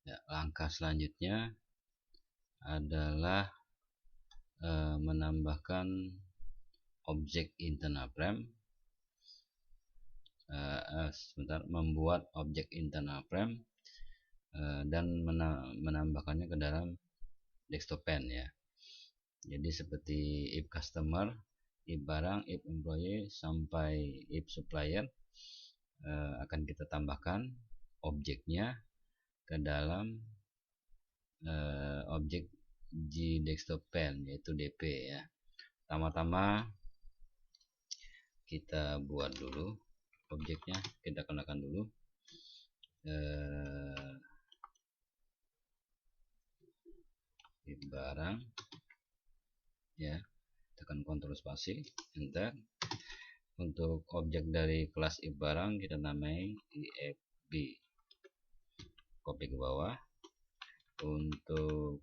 Ya, langkah selanjutnya adalah menambahkan objek internal frame. Membuat objek internal frame dan menambahkannya ke dalam desktop pen ya. Jadi seperti if customer, if barang, if employee sampai if supplier, akan kita tambahkan objeknya ke dalam objek G desktop pen, yaitu DP ya. Pertama-tama kita buat dulu objeknya, kita kenakan dulu if barang ya, tekan Ctrl spasi enter. Untuk objek dari kelas if barang kita namai ifb, copy ke bawah. Untuk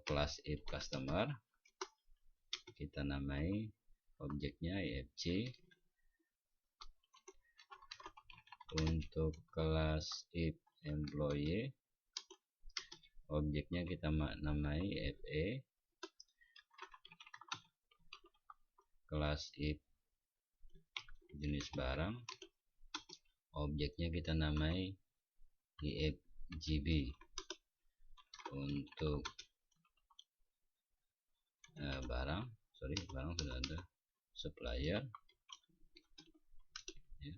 kelas if customer kita namai objeknya ifc. Untuk kelas if employee objeknya kita namai fe. Kelas if jenis barang objeknya kita namai ifgb. Untuk barang sudah ada supplier ya.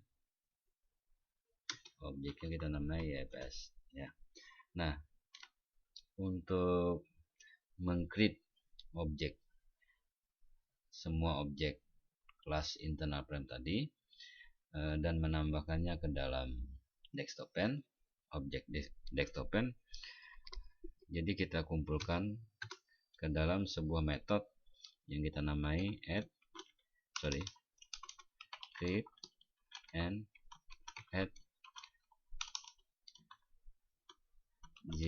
Objeknya kita namai ifs ya. Nah, untuk meng-create objek, semua objek kelas internal frame tadi dan menambahkannya ke dalam desktop pen, objek desktop pen, jadi kita kumpulkan ke dalam sebuah metode yang kita namai create and add G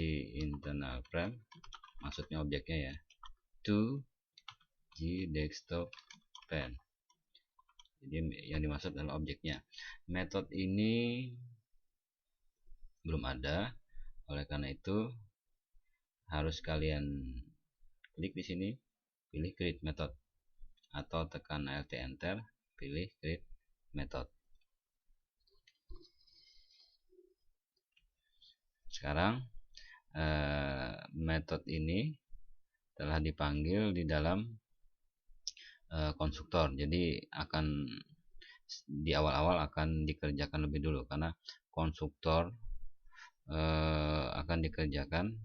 internal frame, maksudnya objeknya ya, to G desktop pen. Jadi yang dimaksud adalah objeknya. Metode ini belum ada, oleh karena itu harus kalian klik di sini, pilih create method, atau tekan Alt enter, pilih create method. Sekarang metode ini telah dipanggil di dalam konstruktor, jadi akan di awal-awal akan dikerjakan lebih dulu, karena konstruktor akan dikerjakan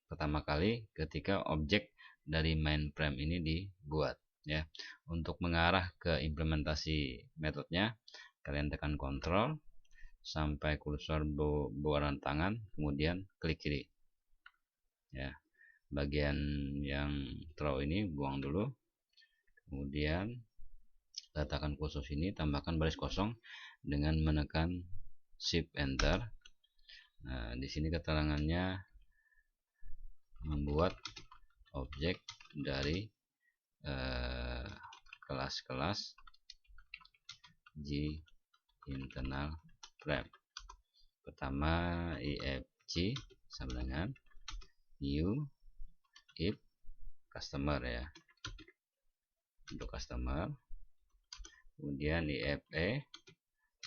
pertama kali ketika objek dari main frame ini dibuat ya. Untuk mengarah ke implementasi metodenya, kalian tekan Ctrl sampai kursor berwarna tangan, kemudian klik kiri ya. Bagian yang throw ini buang dulu, kemudian letakkan kursor sini, tambahkan baris kosong dengan menekan Shift Enter. Nah, di sini keterangannya membuat objek dari kelas-kelas G internal frame. Pertama ifg sama dengan new if customer ya, untuk customer, kemudian ife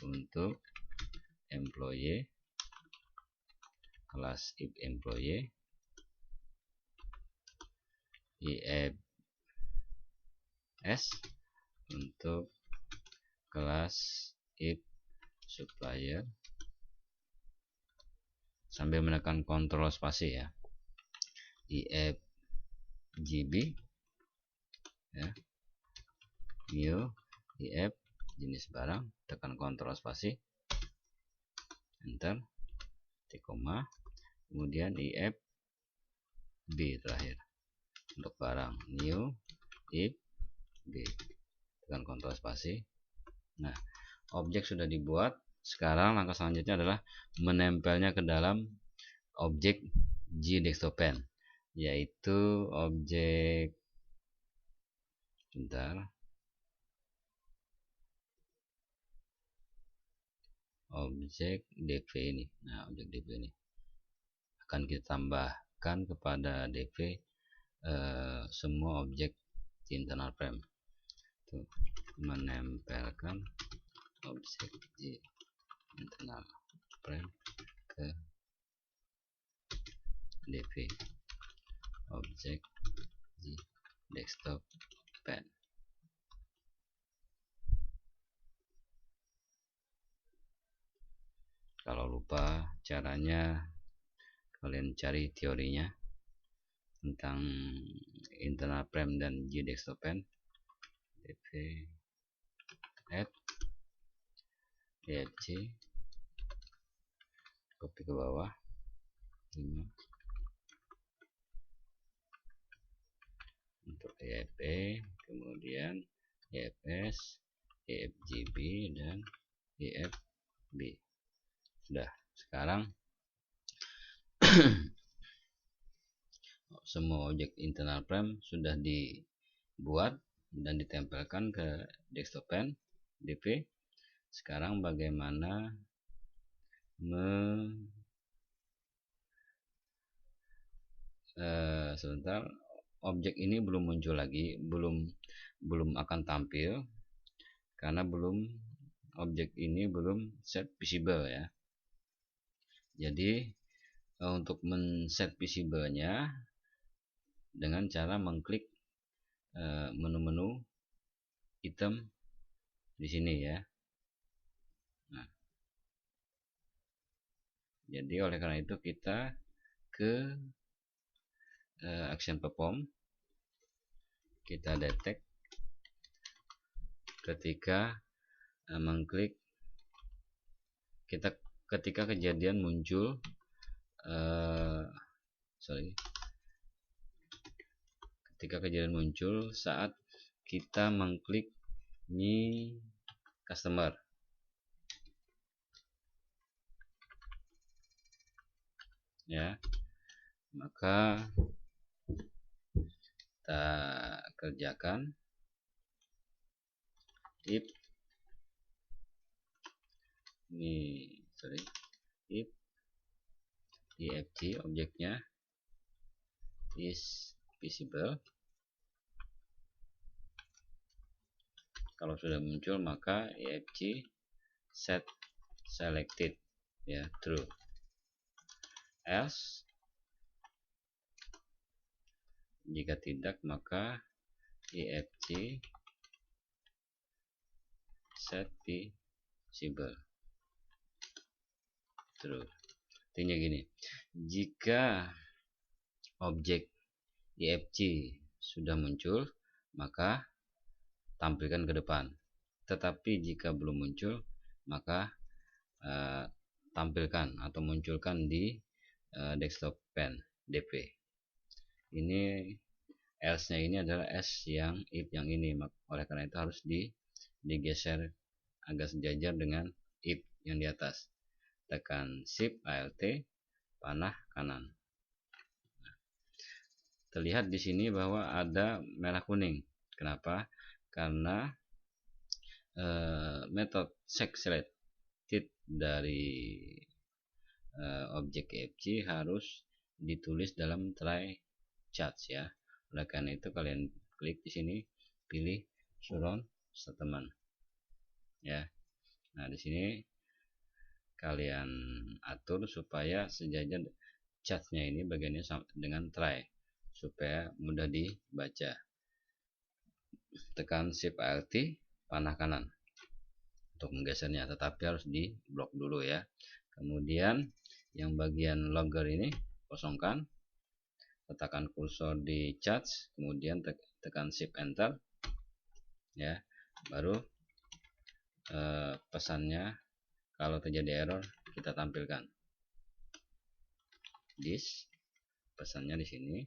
untuk employee, kelas if employee, ifs untuk kelas if supplier, sambil menekan Ctrl spasi ya, ifgb ya, new if jenis barang, tekan Ctrl spasi enter, koma, kemudian ifb terakhir untuk barang, new ifb, tekan Ctrl spasi. Nah, objek sudah dibuat. Sekarang langkah selanjutnya adalah menempelnya ke dalam objek G desktop pen, yaitu objek objek dv ini. Nah, objek dv ini akan kita tambahkan kepada dv semua objek di internal frame. Tuh, menempelkan objek di internal frame ke dv objek di desktop pen. Kalau lupa caranya, kalian cari teorinya tentang internal frame dan G desktop pen. dv add efc, copy ke bawah 5 untuk EFE, kemudian EFS, EFGB, dan EFB. Sudah. Sekarang semua objek internal frame sudah dibuat dan ditempelkan ke desktop pen dv. Sekarang bagaimana sebentar, objek ini belum muncul lagi, belum akan tampil karena objek ini belum set visible ya. Jadi untuk men-set visible-nya dengan cara mengklik menu-menu item di sini ya. Nah, jadi oleh karena itu kita ke action perform, kita detect ketika mengklik, ketika kejadian muncul ketika kejadian muncul saat kita mengklik new customer. Ya, maka kita kerjakan if efg objeknya is visible. Kalau sudah muncul maka efg set selected ya, true. Else jika tidak maka efg set visible, true. Artinya gini, jika objek efg sudah muncul maka tampilkan ke depan, tetapi jika belum muncul maka tampilkan atau munculkan di desktop pen dv. Ini else nya ini adalah s yang if yang ini, oleh karena itu harus digeser agak sejajar dengan if yang di atas. Tekan shift alt panah kanan. Nah, terlihat di sini bahwa ada merah kuning. Kenapa? Karena metode selected dari objek efg harus ditulis dalam try charts ya. Oleh karena itu kalian klik di sini, pilih surround statement ya. Nah, di sini kalian atur supaya sejajar chartnya ini bagiannya dengan try supaya mudah dibaca. Tekan shift alt panah kanan untuk menggesernya, tetapi harus di blok dulu ya. Kemudian yang bagian logger ini kosongkan, letakkan kursor di charts, kemudian tekan shift enter ya, baru pesannya kalau terjadi error kita tampilkan. This pesannya di sini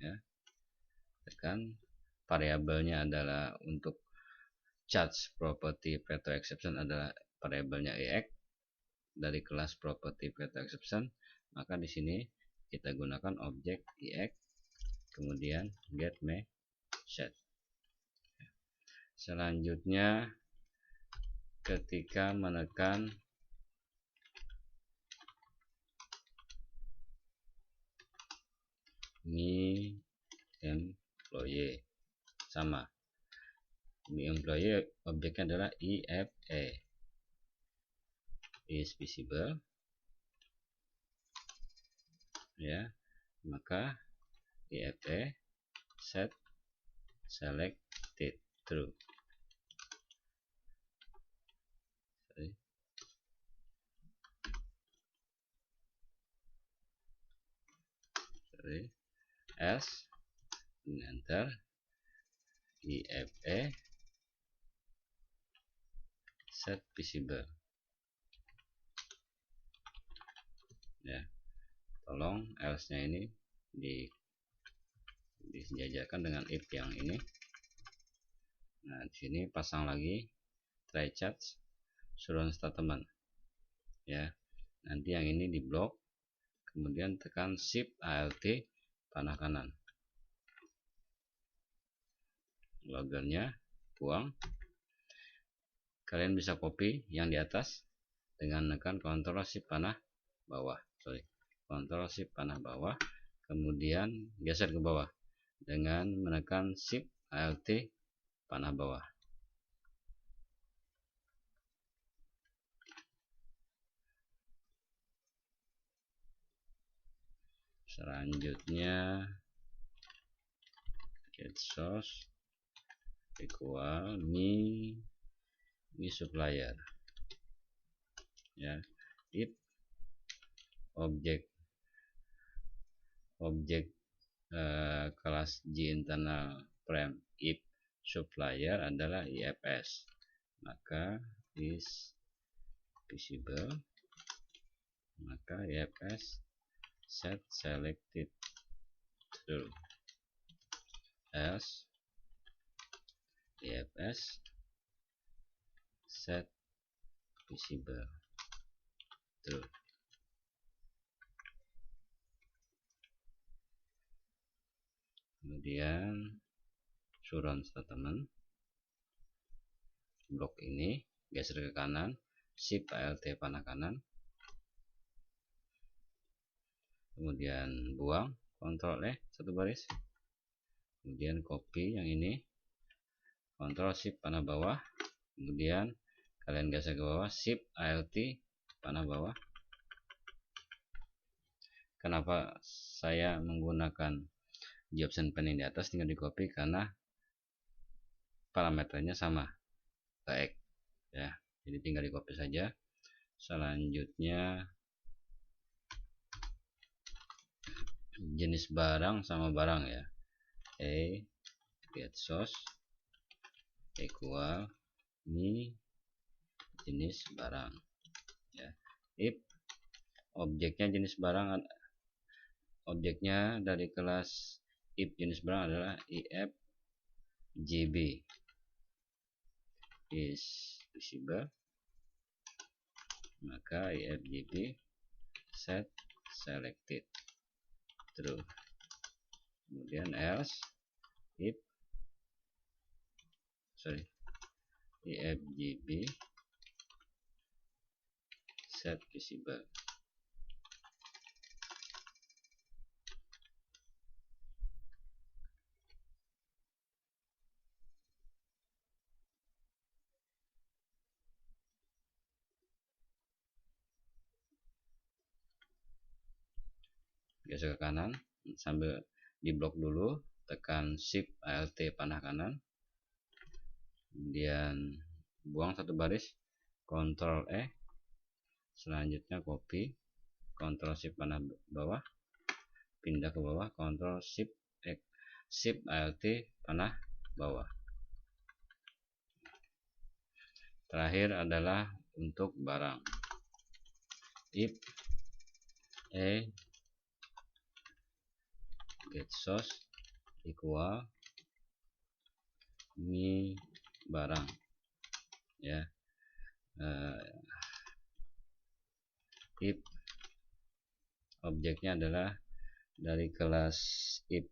ya. Tekan variabelnya adalah untuk charts property veto exception adalah variabelnya ex dari kelas property veto exception, maka di sini kita gunakan objek ex kemudian get message. Selanjutnya ketika menekan mi employee sama. Mi employee objeknya adalah IFE is visible, ya, maka IFE set selected true. Else enter IFE set visible, ya. Tolong else nya ini disejajarkan dengan if yang ini. Nah, di sini pasang lagi try catch surround statement, ya. Nanti yang ini di blok, kemudian tekan shift alt panah kanan, logernya buang. Kalian bisa copy yang di atas dengan menekan Ctrl Shift panah bawah, Ctrl Shift panah bawah, kemudian geser ke bawah dengan menekan Shift alt panah bawah. Selanjutnya get source equal mi supplier, ya. If objek kelas G internal frame if supplier adalah IFS, maka is visible, maka IFS set selected true, else IFS set visible true. Kemudian surround statement, blok ini geser ke kanan, shift alt panah kanan, kemudian buang, Ctrl satu baris, kemudian copy yang ini, Ctrl Shift panah bawah, kemudian kalian geser ke bawah, Shift alt panah bawah. Kenapa saya menggunakan G option pen yang di atas, tinggal di copy karena parameternya sama baik, ya. Jadi tinggal di copy saja. Selanjutnya jenis barang sama barang, ya. Get source equal mi jenis barang, ya. If objeknya jenis barang, objeknya dari kelas if jenis barang adalah IFJB is visible, maka IFJB set selected true. Kemudian else if IFJB set visible. Geser ke kanan sambil diblok dulu, tekan shift alt panah kanan, kemudian buang satu baris, Ctrl selanjutnya copy, Ctrl Shift panah bawah, pindah ke bawah, Ctrl Shift alt panah bawah. Terakhir adalah untuk barang, if get source equal mi barang, ya. If objeknya adalah dari kelas if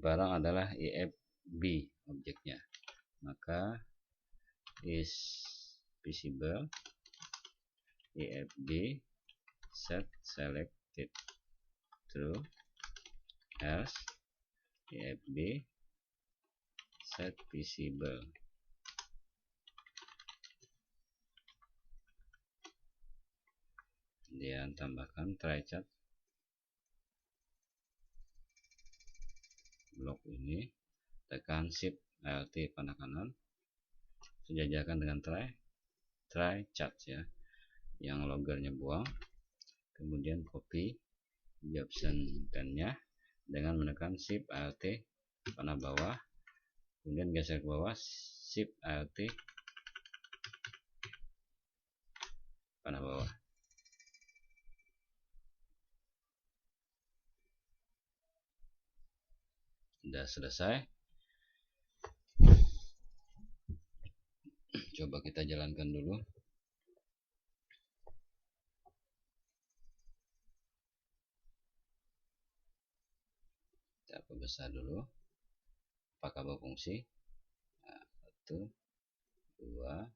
barang adalah IFB objeknya, maka is visible IFB set selected true, else ifb set visible. Kemudian tambahkan try chat blok ini, tekan shift alt panah kanan, sejajarkan dengan try chat ya, yang logernya buang, kemudian copy di option pen-nya dengan menekan shift alt panah bawah, kemudian geser ke bawah shift alt panah bawah. Sudah selesai. Coba kita jalankan dulu. Kita perbesar dulu. Apakah berfungsi? Nah, 1, 2,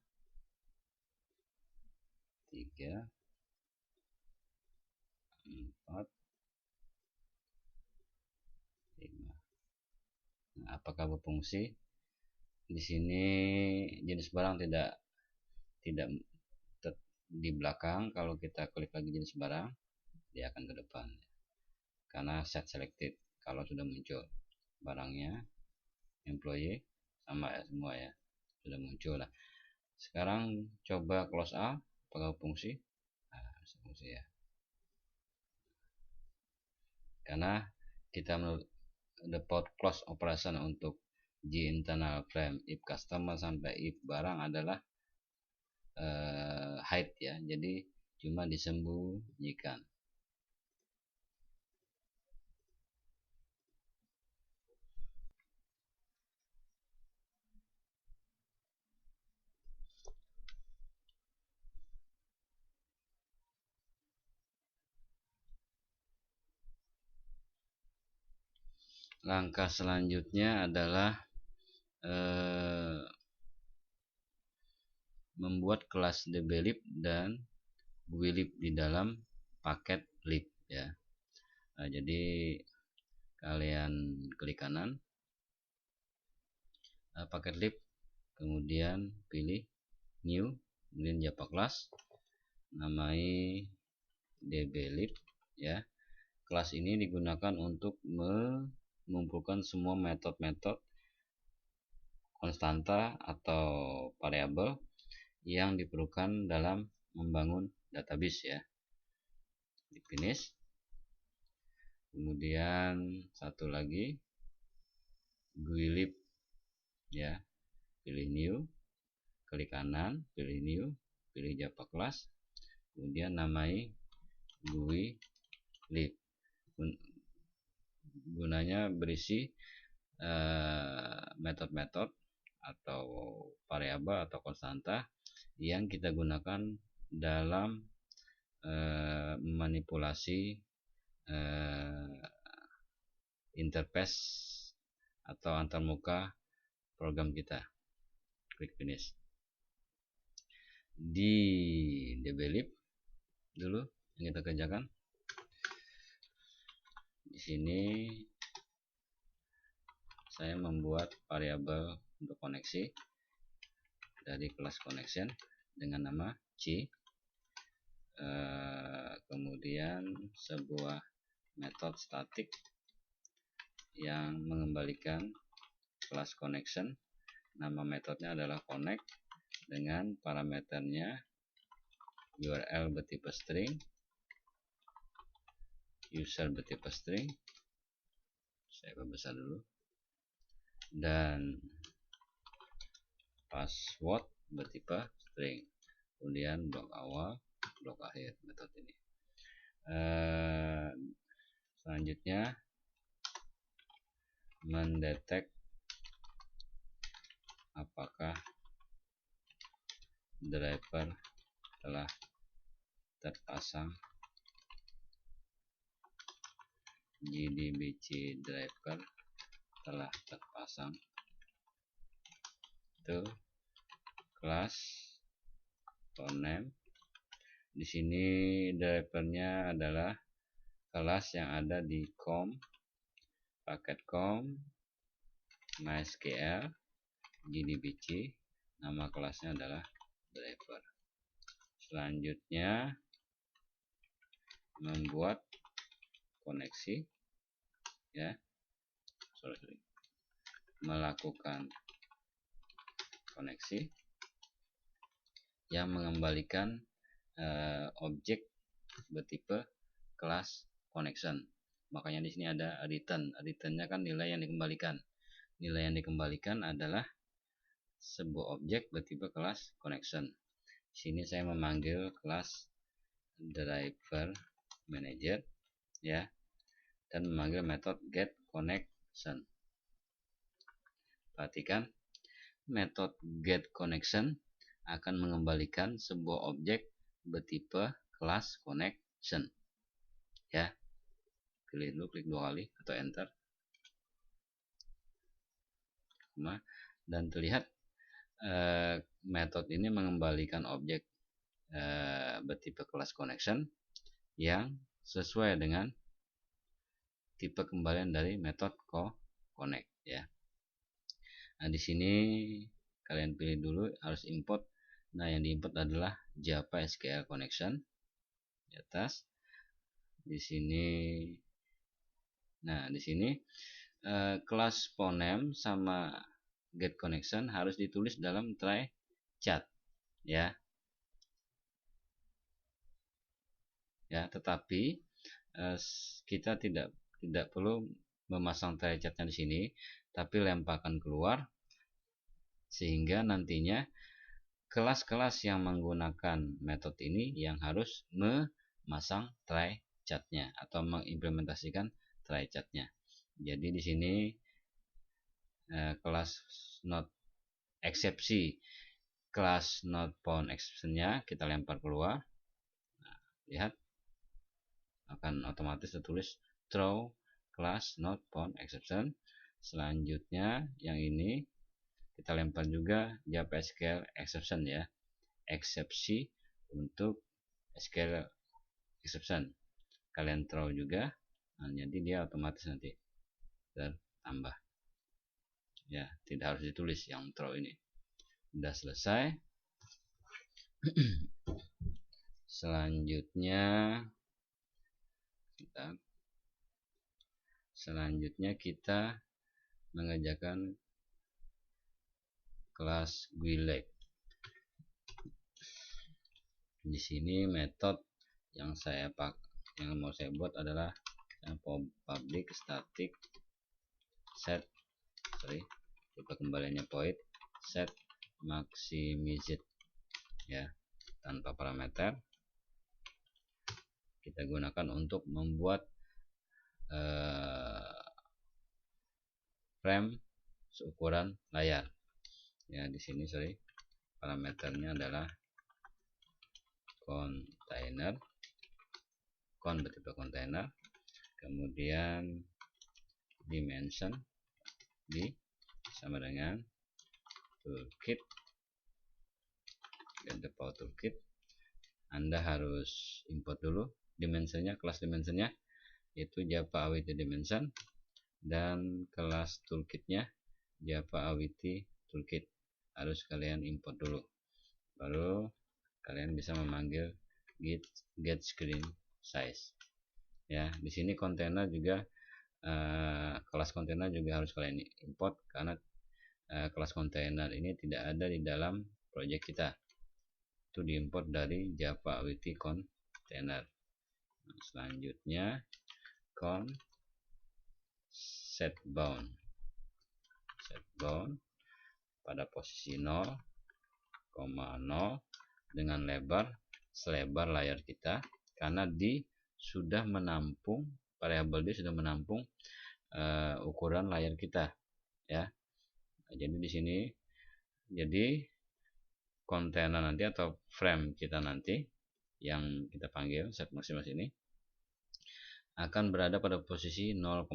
3, 4, 5. Nah, apakah berfungsi? Di sini jenis barang tidak di belakang. Kalau kita klik lagi jenis barang, dia akan ke depan karena set selected. Kalau sudah muncul barangnya, employee sama ya, semua ya sudah muncul lah. Sekarang coba close all, apakah fungsi? Nah, fungsi ya, karena kita dapat close operation untuk G internal frame if customer sampai if barang adalah hide ya, jadi cuma disembunyikan. Langkah selanjutnya adalah membuat kelas dblib dan GUI lib di dalam paket lib ya. Nah, jadi kalian klik kanan paket lib, kemudian pilih new, kemudian Java class, namai dblib ya. Kelas ini digunakan untuk mengumpulkan semua metode-metode konstanta atau variabel yang diperlukan dalam membangun database ya. Di finish. Kemudian satu lagi GUI-lib ya. Pilih new, klik kanan, pilih new, pilih Java class, kemudian namai GUI-lib. Gunanya berisi metode-metode atau variabel atau konstanta yang kita gunakan dalam memanipulasi interface atau antarmuka program kita. Klik finish. Di dblib dulu yang kita kerjakan. Di sini saya membuat variabel untuk koneksi dari kelas connection dengan nama C, kemudian sebuah metode statik yang mengembalikan kelas connection. Nama metodenya adalah connect dengan parameternya URL bertipe string, user bertipe string, saya perbesar dulu, dan password bertipe string. Kemudian blok awal, blok akhir metode ini. Selanjutnya mendetek apakah driver telah terpasang. JDBC driver telah terpasang. Itu kelas name. Di sini drivernya adalah kelas yang ada di com paket com mysql jdbc, nama kelasnya adalah driver. Selanjutnya membuat koneksi, ya, melakukan koneksi yang mengembalikan objek bertipe kelas connection. Makanya di sini ada return. Returnnya kan nilai yang dikembalikan. Nilai yang dikembalikan adalah sebuah objek bertipe kelas connection. Di sini saya memanggil kelas driver manager, ya, dan memanggil metode get connection. Perhatikan, metode get connection akan mengembalikan sebuah objek bertipe kelas connection, ya. Pilih dulu, klik 2 kali atau enter, dan terlihat metode ini mengembalikan objek bertipe kelas connection yang sesuai dengan tipe kembalian dari metode connect, ya. Nah, di sini kalian pilih dulu harus import. Nah, yang diimport adalah Java SQL connection di atas. Di sini, nah di sini kelas phoneme sama get connection harus ditulis dalam try chat, ya. Ya, tetapi kita tidak perlu memasang try chatnya di sini, tapi lemparkan keluar sehingga nantinya kelas-kelas yang menggunakan metode ini yang harus memasang try chatnya atau mengimplementasikan try chatnya. Jadi di sini kelas not eksepsi, kelas not found exceptionnya kita lempar keluar. Nah, lihat akan otomatis tertulis throw class not found exception. Selanjutnya yang ini kita lempar juga Java SQL exception, ya, eksepsi untuk SQL exception kalian throw juga. Nah, jadi dia otomatis nanti tertambah, ya, tidak harus ditulis yang throw ini. Sudah selesai. Selanjutnya kita mengerjakan kelas GUI-Lab. Di sini metode yang mau saya buat adalah yang public static set, tipe kembaliannya void set maximized, ya, tanpa parameter. Kita gunakan untuk membuat frame seukuran layar, ya. Di sini parameternya adalah container, bertipe container, kemudian dimension sama dengan toolkit, dan default toolkit. Anda harus import dulu dimensinya, kelas dimensinya itu Java awt dimension, dan kelas toolkitnya Java awt toolkit harus kalian import dulu, baru kalian bisa memanggil get screen size, ya. Di sini kontainer juga kelas kontainer juga harus kalian import karena kelas kontainer ini tidak ada di dalam project kita, itu diimport dari Java awt container. Nah, selanjutnya set bound pada posisi 0,0 dengan lebar selebar layar kita, karena sudah menampung variabel D sudah menampung ukuran layar kita, ya. Jadi di sini, jadi kontainer nanti atau frame kita nanti yang kita panggil set maximus ini akan berada pada posisi 0,0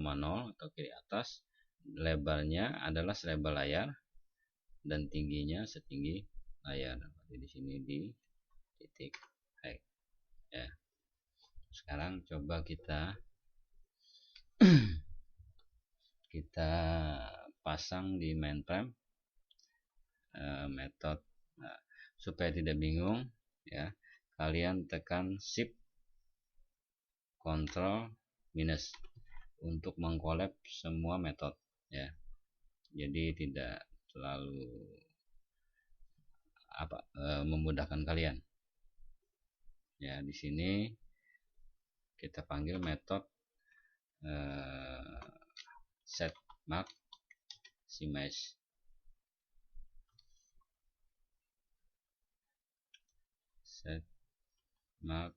atau kiri atas. Lebarnya adalah selebar layar dan tingginya setinggi layar. Jadi di sini di titik height, ya. Sekarang coba kita kita pasang di mainframe metode. Nah, supaya tidak bingung ya, kalian tekan shift Ctrl minus untuk mengkolab semua metode ya. Jadi tidak terlalu memudahkan kalian. Ya, di sini kita panggil metode set maximize. Set max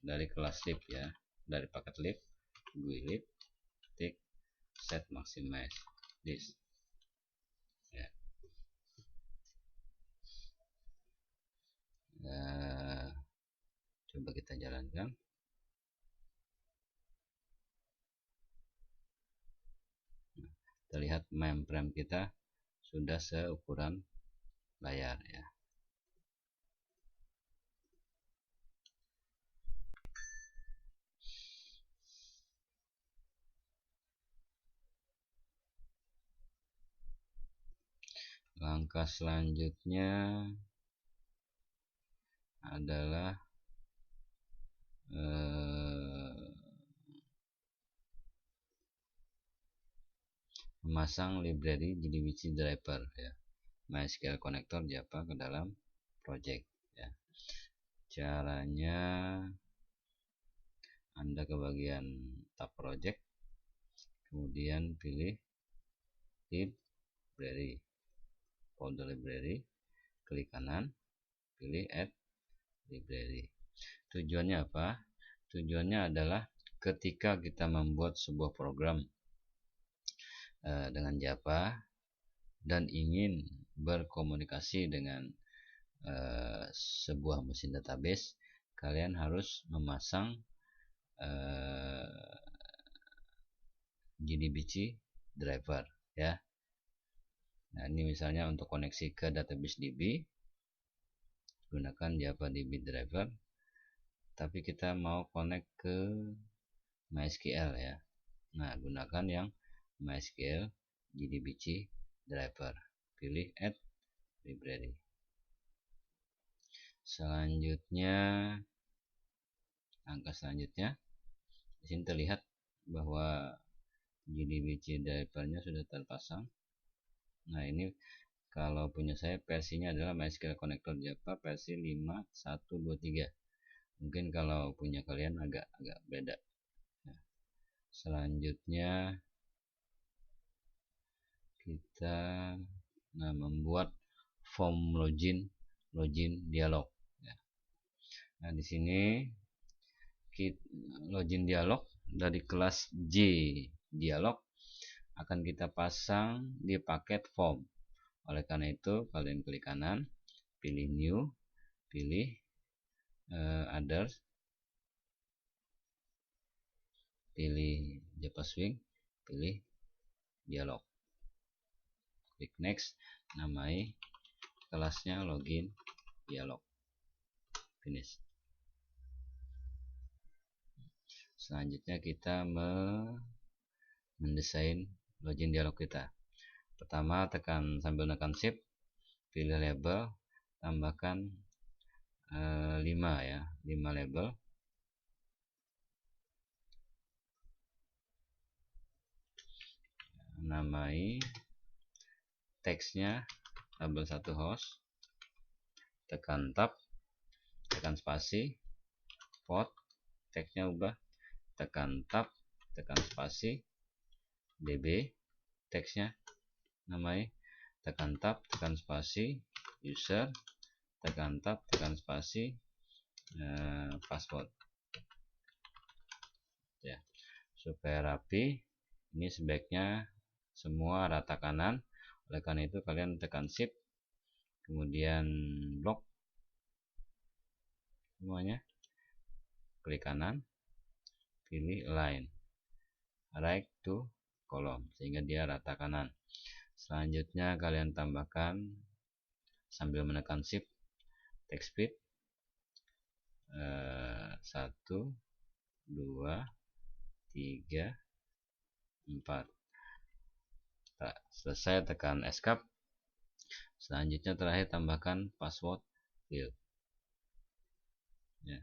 dari kelas lib ya, dari paket lib, GUI lib, tik set maximize this ya. Coba kita jalankan. Terlihat mainframe kita sudah seukuran layar ya. Langkah selanjutnya adalah memasang library JDBC driver ya, MySQL connector Java ke dalam project ya. Caranya Anda ke bagian tab project, kemudian pilih library, folder library, klik kanan, pilih add library. Tujuannya apa? Tujuannya adalah ketika kita membuat sebuah program dengan Java dan ingin berkomunikasi dengan sebuah mesin database, kalian harus memasang JDBC driver ya. Nah, ini misalnya untuk koneksi ke database DB gunakan Java DB driver, tapi kita mau connect ke MySQL ya. Nah, gunakan yang MySQL JDBC driver, pilih add library. Selanjutnya, langkah selanjutnya di sini terlihat bahwa JDBC drivernya sudah terpasang. Nah, ini kalau punya saya versinya adalah MySQL Connector Java versi 5.1.2.3. Mungkin kalau punya kalian agak beda. Nah, selanjutnya kita membuat form login dialog ya. Nah, di sini login dialog dari kelas J dialog akan kita pasang di paket form. Oleh karena itu kalian klik kanan, pilih new, pilih others, pilih Java Swing, pilih dialog, klik next, namai kelasnya login dialog, finish. Selanjutnya kita mendesain login dialog kita. Pertama sambil tekan shift, pilih label, tambahkan 5 ya, 5 label. Namai teksnya label 1 host, tekan tab, tekan spasi, port, teksnya ubah, tekan tab, tekan spasi, db, teksnya namai, tekan tab, tekan spasi, user, tekan tab, tekan spasi, password ya. Supaya rapi, ini sebaiknya semua rata kanan. Oleh karena itu kalian tekan shift, kemudian lock semuanya, klik kanan, pilih align right to column sehingga dia rata kanan. Selanjutnya kalian tambahkan sambil menekan shift text speed 1 2 3 4. Selesai, tekan escape. Selanjutnya terakhir tambahkan password field ya.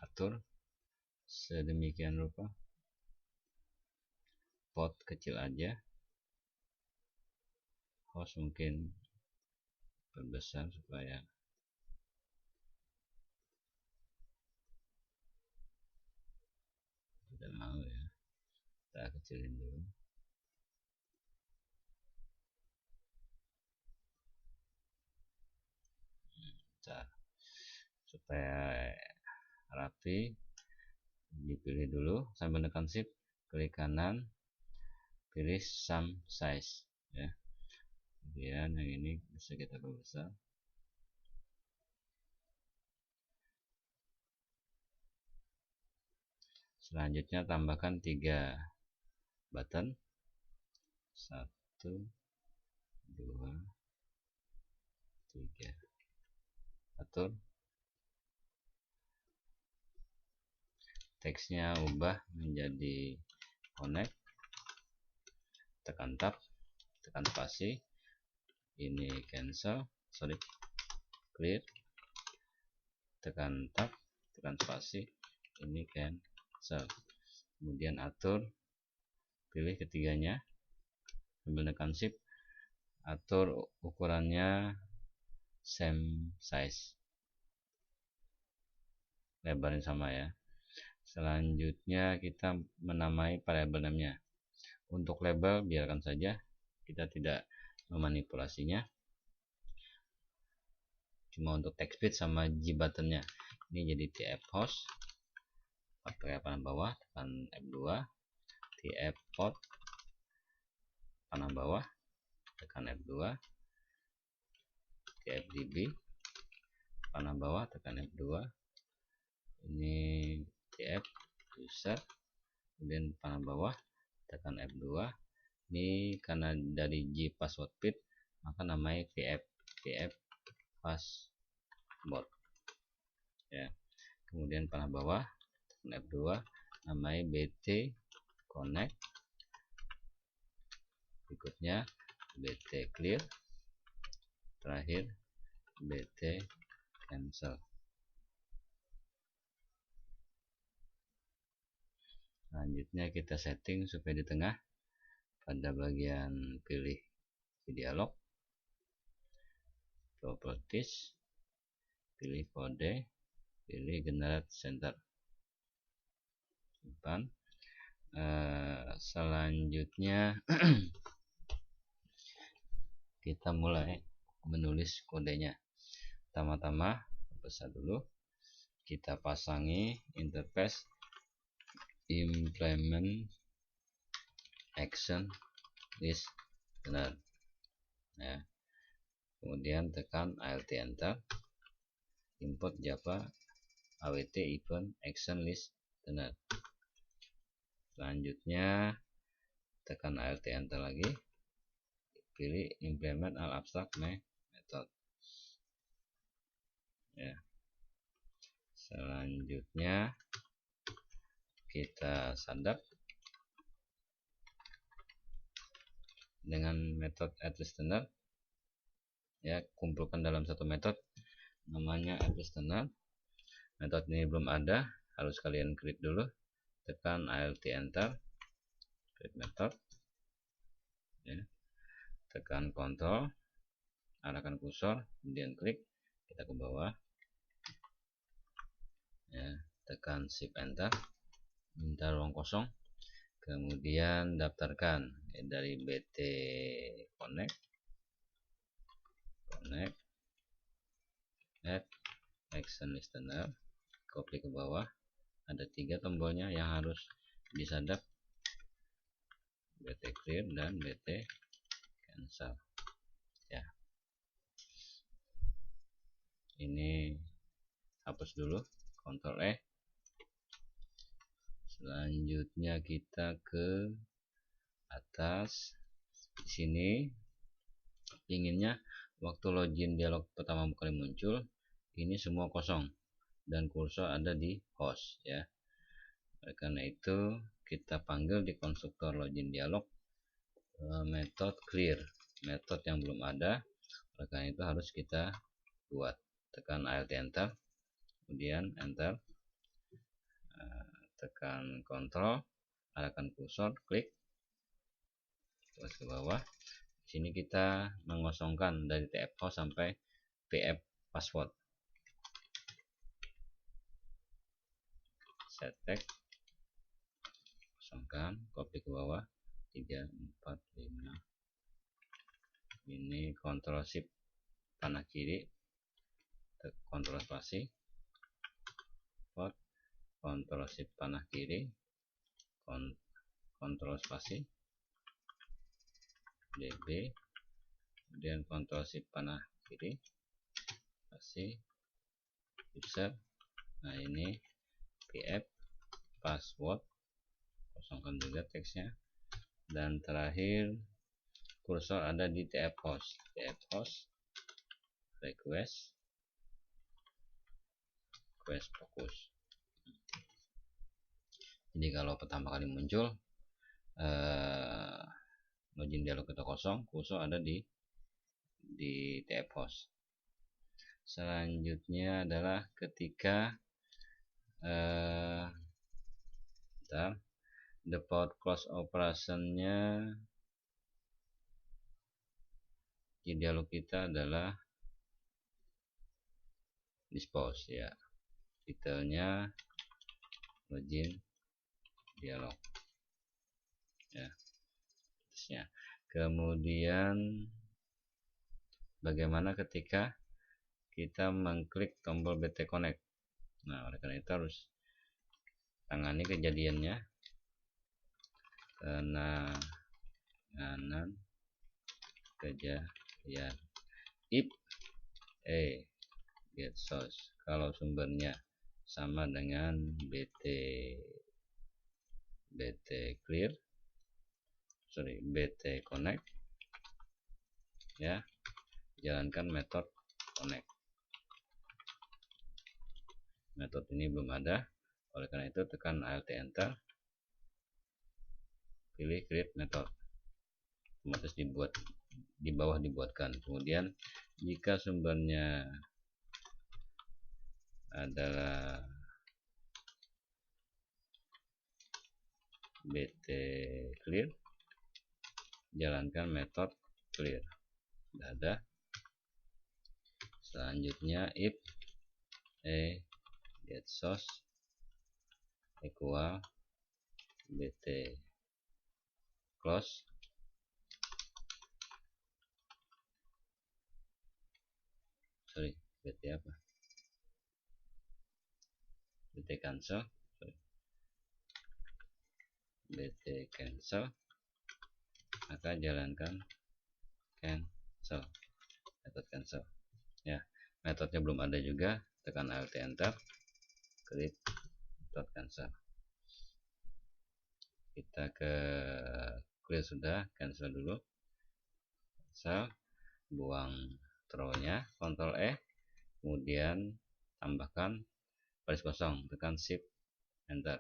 Atur sedemikian rupa, font kecil aja, host mungkin perbesar supaya tidak mau ya, kita kecilin dulu. Supaya rapi, dipilih dulu sambil menekan shift, klik kanan, pilih sum size ya. Kemudian yang ini bisa kita perbesar. Selanjutnya tambahkan 3 button, 1 2 3. Atur teksnya, ubah menjadi connect, tekan tab, tekan spasi, ini cancel, clear, tekan tab, tekan spasi, ini cancel. Kemudian atur, pilih ketiganya sambil tekan shift, atur ukurannya same size, lebarnya sama ya. Selanjutnya kita menamai variabel namanya. Untuk label biarkan saja, kita tidak memanipulasinya, cuma untuk text feed sama G buttonnya. Ini jadi tf host, pakai panah bawah, tekan F2, tf port, panah bawah, tekan F2, tfdb, panah bawah, tekan F2, ini tf user, kemudian panah bawah, tekan F2. Ini karena dari G password feed, maka namanya vf password ya. Kemudian panah bawah, tekan F2, namanya bt connect, berikutnya bt clear, terakhir bt cancel. Selanjutnya kita setting supaya di tengah, pada bagian pilih dialog, properties, pilih kode, pilih generate center. Simpan. Selanjutnya kita mulai menulis kodenya. Pertama-tama besar dulu, kita pasangi interface implement action listener ya. Kemudian tekan alt enter, import java awt event action listener. Selanjutnya tekan alt enter lagi, pilih implement all abstract method ya. Selanjutnya kita sadap dengan metode addListener ya, kumpulkan dalam satu metode namanya addListener. Metode ini belum ada, harus kalian klik dulu, tekan alt enter, klik metode ya, tekan Ctrl, arahkan kursor, kemudian klik, kita ke bawah ya, tekan shift enter, minta ruang kosong, kemudian daftarkan ya, dari bt connect add action listener, copy ke bawah, ada 3 tombolnya yang harus disadap, bt clear dan bt cancel ya. Ini hapus dulu, Ctrl E. Selanjutnya kita ke atas. Di sini inginnya waktu login dialog pertama kali muncul, ini semua kosong dan kursor ada di host ya. Oleh karena itu kita panggil di konstruktor login dialog metode clear, metode yang belum ada. Oleh karena itu harus kita buat. Tekan Alt enter, kemudian enter, tekan Ctrl, arahkan kursor, klik terus ke bawah. Di sini kita mengosongkan dari tf host sampai pf password. Set text, kosongkan, copy ke bawah 3 4 5. Ini Ctrl Shift panah kiri, Ctrl spasi, Ctrl Shift panah kiri, Ctrl spasi, db, kemudian Ctrl Shift panah kiri, spasi, user. Nah ini pf password, kosongkan juga teksnya, dan terakhir kursor ada di tf host, request focus. Jadi kalau pertama kali muncul login dialog kita kosong, kursor ada di tf host. Selanjutnya adalah ketika default close operationnya di dialog kita adalah dispose ya, detailnya login dialog ya. Kemudian bagaimana ketika kita mengklik tombol BT Connect. Nah oleh karena itu harus tangani kejadiannya, penanganan kejadian if get source, kalau sumbernya sama dengan BT Connect ya, jalankan metode connect. Metode ini belum ada, oleh karena itu tekan Alt enter, pilih create method, otomatis dibuat di bawah dibuatkan. Kemudian jika sumbernya adalah BT clear, jalankan metode clear. Sudah ada. Selanjutnya if get source equal BT close, BT apa? BT cancel, BT cancel, maka jalankan cancel, metode cancel ya. Metodenya belum ada juga, tekan Alt enter, klik metode cancel. Kita ke clear sudah, cancel dulu, cancel, buang thrownya, Ctrl E, kemudian tambahkan baris kosong, tekan shift enter.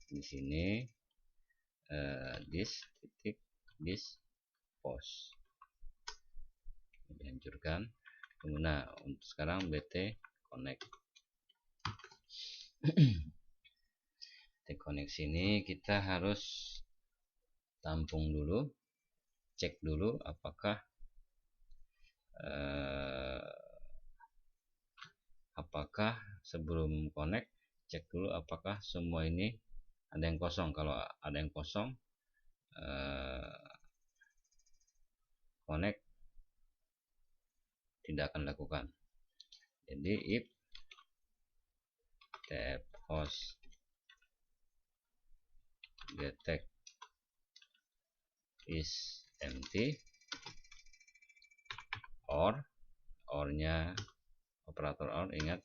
Di sini this post dihancurkan. Nah untuk sekarang BT connect. Connect sini kita harus tampung dulu, cek dulu apakah sebelum connect, cek dulu apakah semua ini ada yang kosong. Kalau ada yang kosong, connect tidak akan dilakukan. Jadi if tf host detect is empty, or-nya operator or, ingat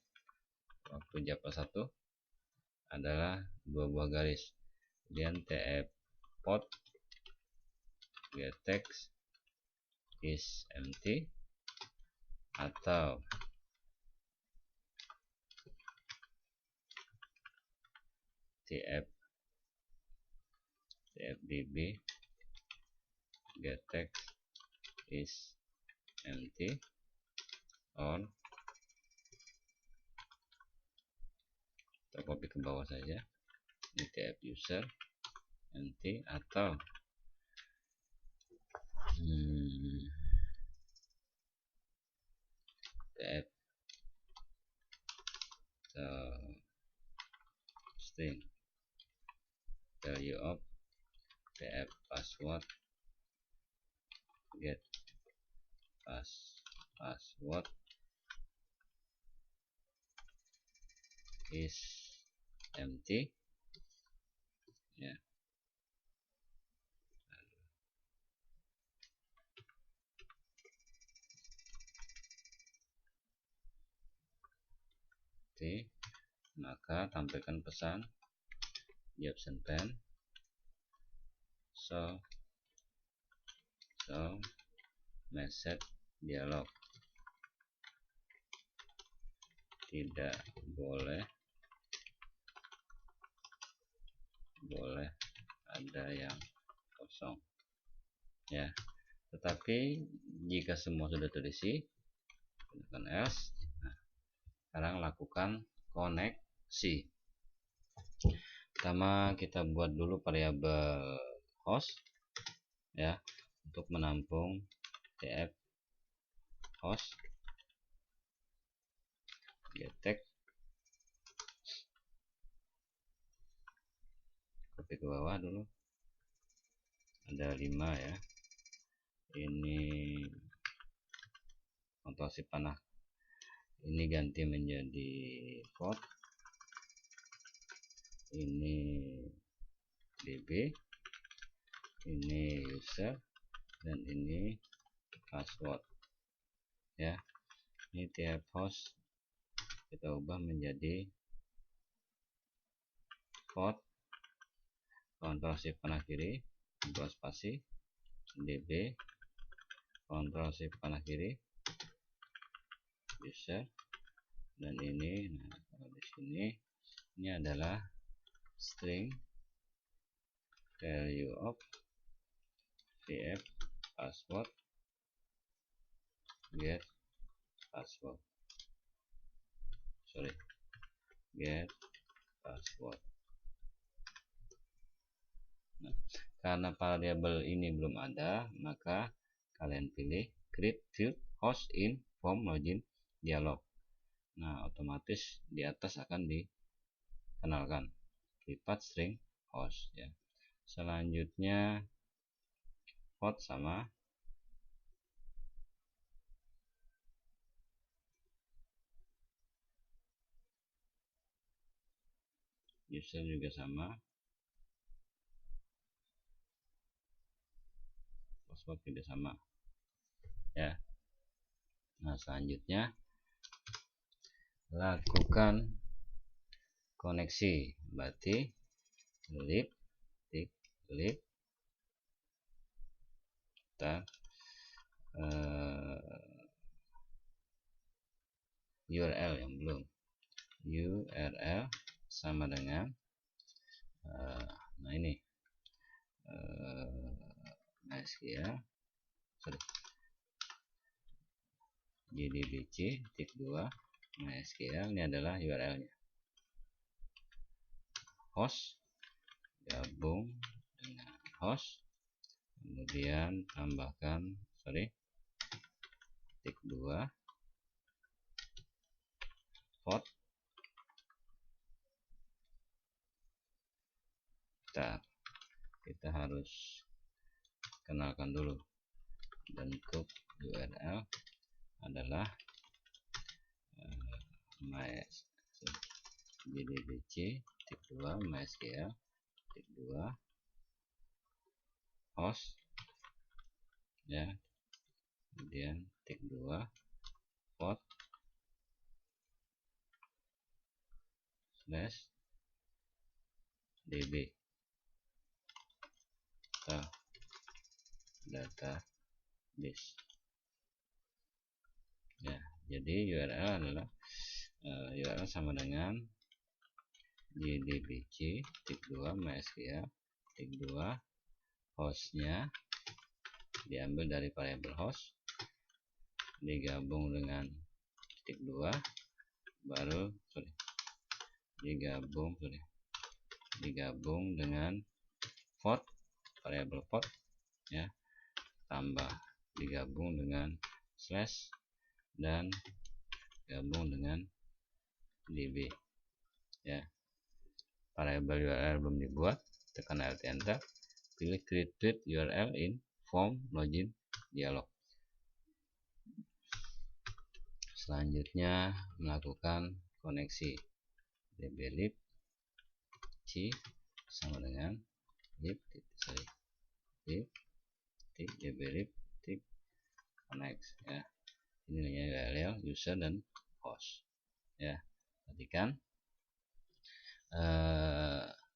waktu Java 1 adalah 2 buah garis, kemudian tf pod get text is empty, atau tfdb get text is empty, or kita copy ke bawah saja, ini tf user empty, atau tf string value of tf password get password is empty, ya. Oke, maka tampilkan pesan di option pane show message dialog, tidak boleh ada yang kosong, ya. Tetapi jika semua sudah terisi, tekan else. Nah, sekarang lakukan koneksi. Pertama kita buat dulu variabel host, ya, untuk menampung tf host get text, copy ke bawah dulu, ada 5 ya. Ini notasi panah ini ganti menjadi port, ini db, ini user, dan ini password, ya. Ini tf host kita ubah menjadi port, Ctrl Shift panah kiri, dua spasi, db, Ctrl Shift panah kiri, user, dan ini. Nah, kalau di sini ini adalah string value of tf password get password, get password. Nah, karena variabel ini belum ada, maka kalian pilih create field host in form login dialog. Nah, otomatis di atas akan dikenalkan private string host, ya. Selanjutnya port sama, user juga sama, password juga sama, ya. Nah, selanjutnya lakukan koneksi, berarti lib kita URL yang belum, URL sama dengan nah ini MySQL jdbc tik 2 MySQL, ini adalah URL nya, host gabung dengan host, kemudian tambahkan tik 2 port, kita harus kenalkan dulu bentuk URL adalah jdbc tik 2 MySQL tik 2 host, ya, kemudian tik 2 port slash db atau database. ya. Jadi URL adalah URL sama dengan jdbc -2 mysql -2 hostnya diambil dari variabel host, digabung dengan -2 baru digabung dengan port, variabel port ya, tambah digabung dengan slash dan gabung dengan db ya. Variabel URL belum dibuat, tekan Alt Enter, pilih create URL in form login dialog. Selanjutnya melakukan koneksi dblib c sama dengan lib dblib connect ya. Ini namanya URL user dan host ya. Perhatikan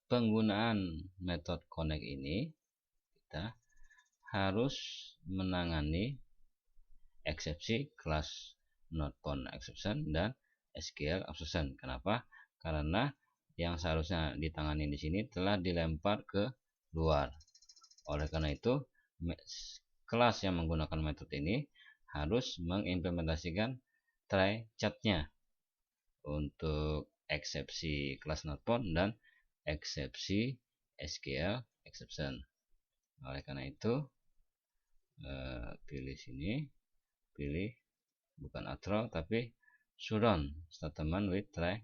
penggunaan metode connect ini kita harus menangani eksepsi kelas not found exception dan SQL exception. Kenapa? Karena yang seharusnya ditangani di sini telah dilempar ke luar. Oleh karena itu, kelas yang menggunakan metode ini harus mengimplementasikan try catch-nya untuk eksepsi kelas not found dan eksepsi SQL exception. Oleh karena itu, pilih sini, pilih bukan outro tapi surround statement with try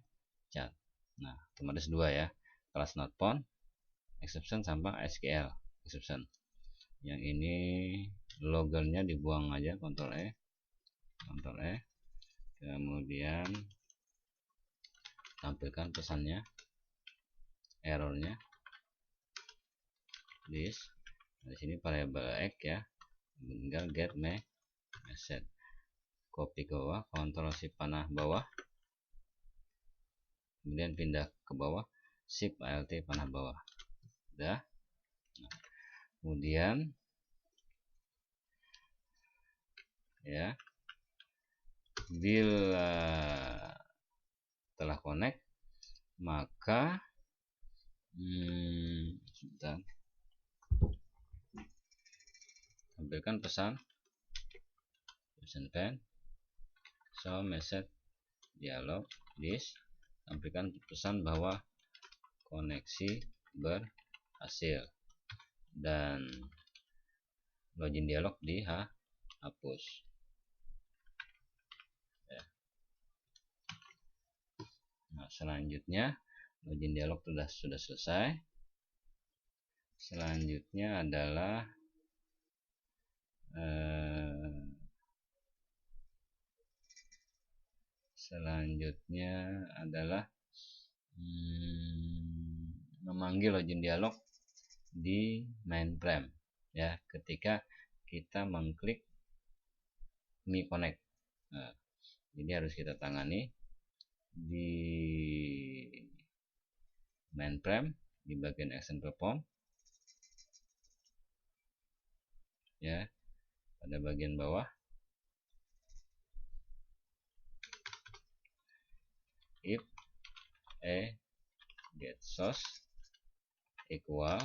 catch. Nah, otomatis dua ya, kelas not found exception sampai SQL exception. Yang ini loggernya dibuang aja, Ctrl E, kemudian tampilkan pesannya, errornya this. Di sini variabel x ya, tinggal get message, copy ke bawah, Ctrl Shift panah bawah, kemudian pindah ke bawah, Shift Alt panah bawah, udah. Nah, kemudian ya, bila telah connect maka tampilkan pesan pane, show message dialog this, tampilkan pesan bahwa koneksi berhasil dan login dialog dihapus ya. Nah, selanjutnya login dialog sudah selesai. Selanjutnya adalah memanggil login dialog di mainframe ya, ketika kita mengklik Mi Connect. Nah, ini harus kita tangani di mainframe di bagian action perform ya, pada bagian bawah if get source equal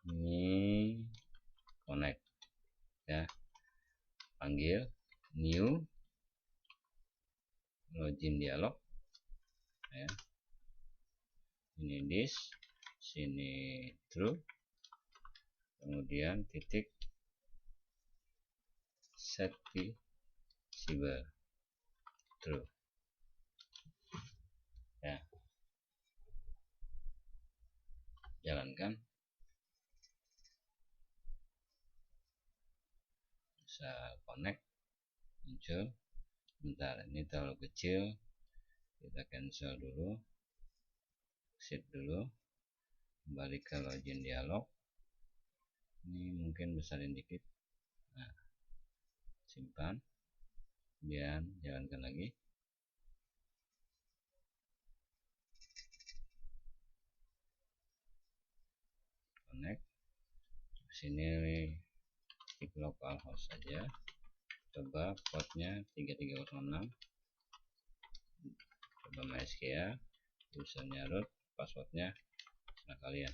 Mi Connect ya, panggil new login dialog ya, ini this, sini true, kemudian titik set visible true ya, jalankan, bisa connect, muncul. Bentar, ini terlalu kecil, kita cancel dulu, exit dulu, kembali ke login dialog, ini mungkin besarin dikit. Nah, simpan, kemudian jalankan lagi, connect. Sini klik localhost saja, coba portnya 3306, coba MySQL, usernya root, passwordnya nah kalian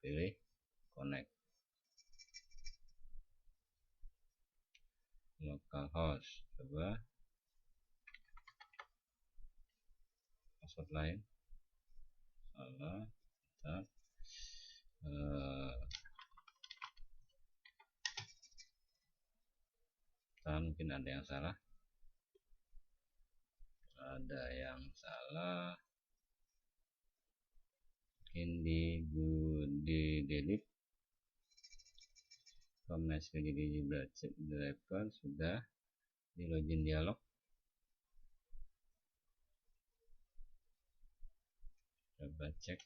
pilih connect, localhost, coba password lain salah, mungkin ada yang salah, mungkin di delete MySQL jadi driver sudah di login dialog, coba cek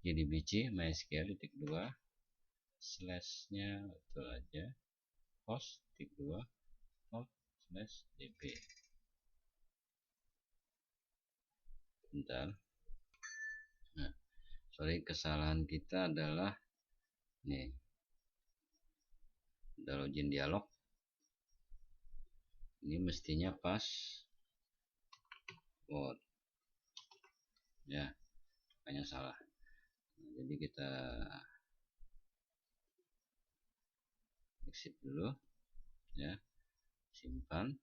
JDBC MySQL -2 slashnya betul aja, host -2 /db. Bentar, nah sorry, kesalahan kita adalah nih, udah login dialog, ini mestinya pas password ya, makanya salah. Nah, jadi kita exit dulu ya, simpan,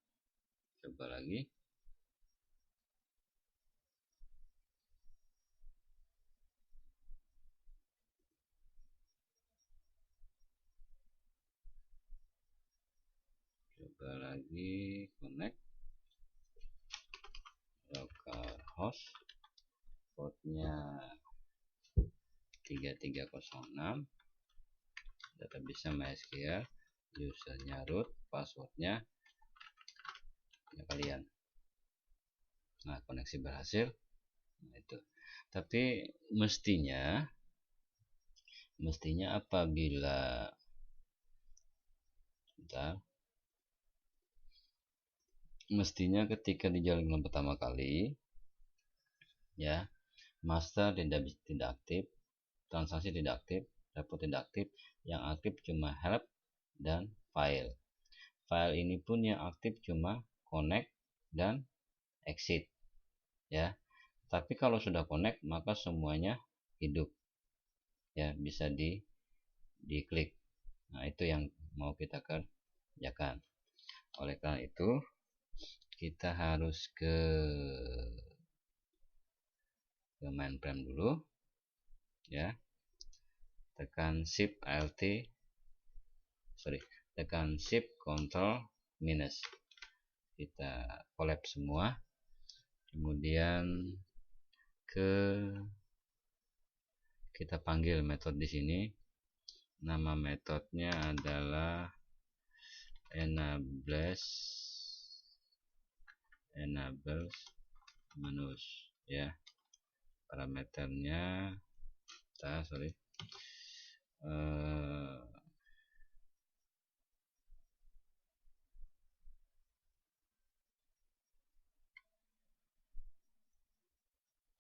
coba lagi, connect, localhost, portnya 3306, database MySQL, usernya root, passwordnya ya kalian. Nah, koneksi berhasil. Nah, itu. Tapi mestinya apabila ketika dijalankan pertama kali ya, master tidak aktif, transaksi tidak aktif, report tidak aktif, yang aktif cuma help dan file. File ini pun yang aktif cuma connect dan exit ya. Tapi kalau sudah connect maka semuanya hidup ya, bisa diklik. Nah, itu yang mau kita kerjakan. Oleh karena itu kita harus ke mainframe dulu ya, tekan shift Ctrl minus, kita collapse semua, kemudian kita panggil metode di sini. Nama metodenya adalah enables menus ya. Parameternya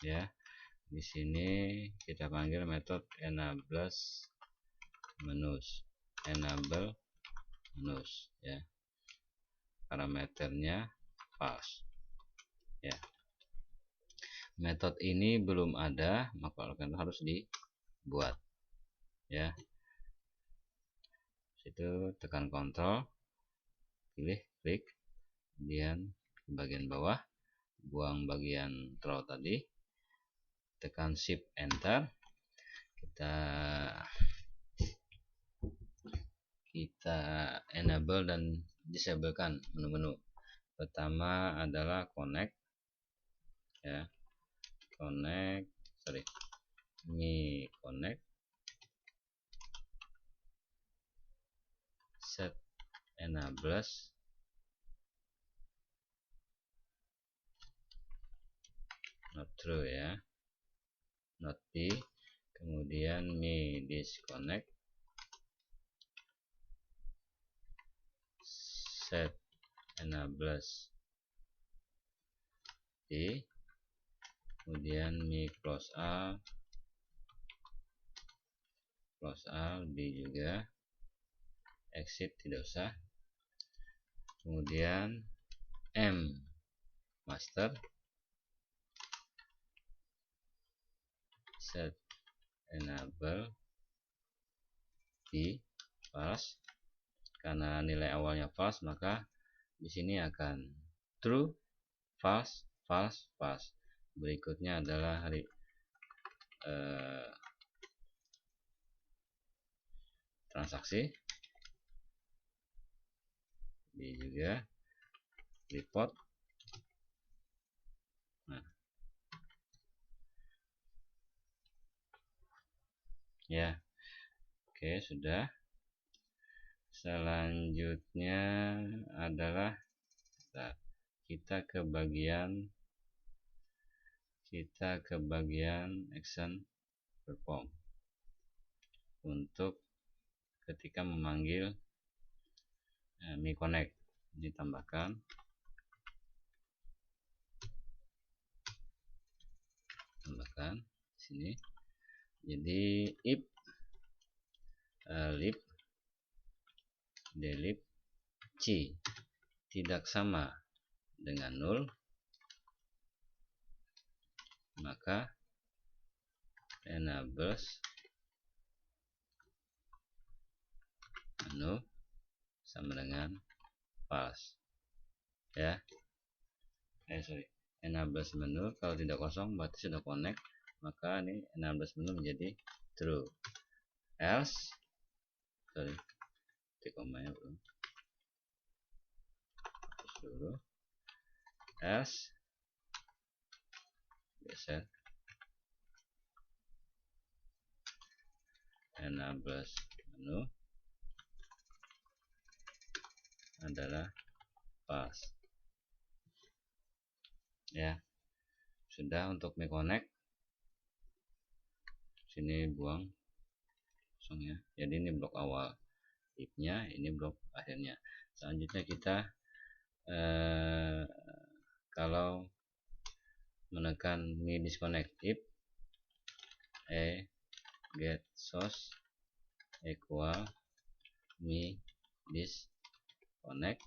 ya, di sini kita panggil metode enable menus ya, parameternya false ya. Metode ini belum ada, maka harus dibuat ya. Situ tekan Ctrl, pilih klik, kemudian ke bagian bawah, buang bagian row tadi, tekan shift enter, kita enable dan disablekan menu-menu. Pertama adalah connect ya, connect set enables not true ya, not di, kemudian me disconnect, set enables di, kemudian me close all di juga, exit tidak usah. Kemudian M master, set enable di false. Karena nilai awalnya false, maka di sini akan true, false, false, false. Berikutnya adalah transaksi, ini juga report. Nah, ya, oke, sudah. Selanjutnya adalah kita ke bagian action perform untuk ketika memanggil Mi Connect. Ini tambahkan sini. Jadi if lib delete C tidak sama dengan 0, maka enables menu sama dengan false, ya. Enables menu kalau tidak kosong berarti sudah connect, maka ini enables menu menjadi true. Else komanya belum hapus dulu. Else geser enables menu adalah false, ya. Sudah untuk Mi Connect. Sini buang kosong, ya. Jadi ini blok awal if-nya, ini blok akhirnya. Selanjutnya kita kalau menekan Mi disconnect, if get source equal Mi disconnect,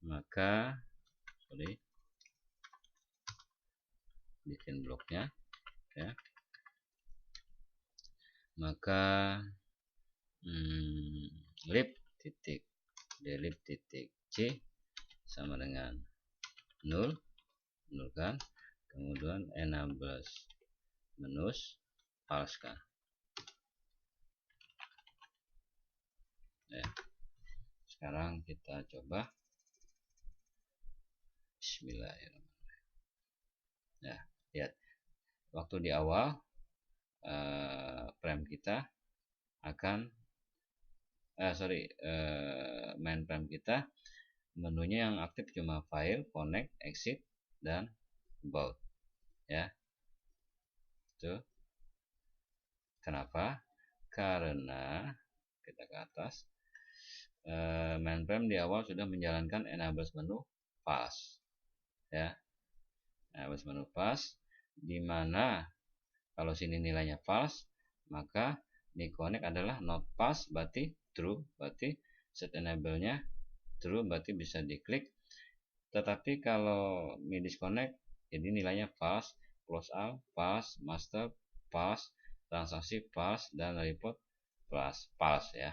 maka bikin bloknya, ya. Maka lib titik delete titik C sama dengan 0 kan. Kemudian enables menus false kan, ya. Sekarang kita coba. Bismillahirrahmanirrahim. Ya, lihat waktu di awal frame kita akan main frame kita, menunya yang aktif cuma file, connect, exit, dan about, ya. Itu kenapa? Karena kita ke atas, main frame di awal sudah menjalankan enables menu false, ya. Enables menu false, dimana kalau sini nilainya false, maka Mi Connect adalah not false, berarti true, berarti set enable-nya true, berarti bisa diklik. Tetapi kalau Mi disconnect, jadi nilainya false, close out false, master false, transaksi false, dan report false, ya.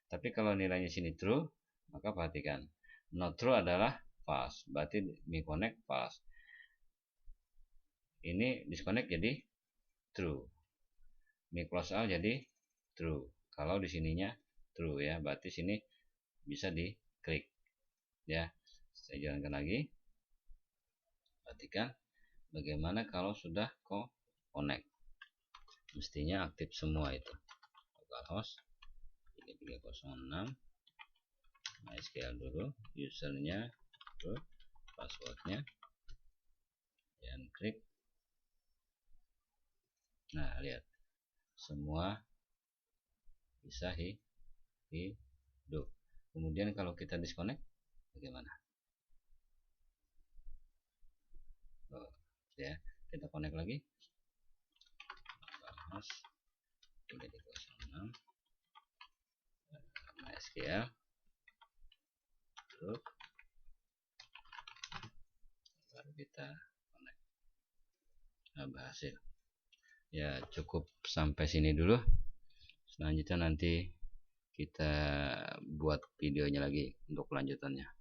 Tapi kalau nilainya sini true, maka perhatikan, not true adalah false, berarti Mi Connect false. Ini disconnect jadi true, Mi close out jadi true. Kalau di sininya true, ya, berarti sini bisa diklik, ya. Saya jalankan lagi. Perhatikan bagaimana kalau sudah connect, mestinya aktif semua itu. Localhost 3306, MySQL dulu, usernya, passwordnya, dan klik. Nah, lihat semua bisa hidup. Kemudian kalau kita disconnect bagaimana? Ya, kita connect lagi. Localhost 3306, SQL baru kita connect. Nah, berhasil. Ya, cukup sampai sini dulu. Selanjutnya nanti kita buat videonya lagi untuk kelanjutannya.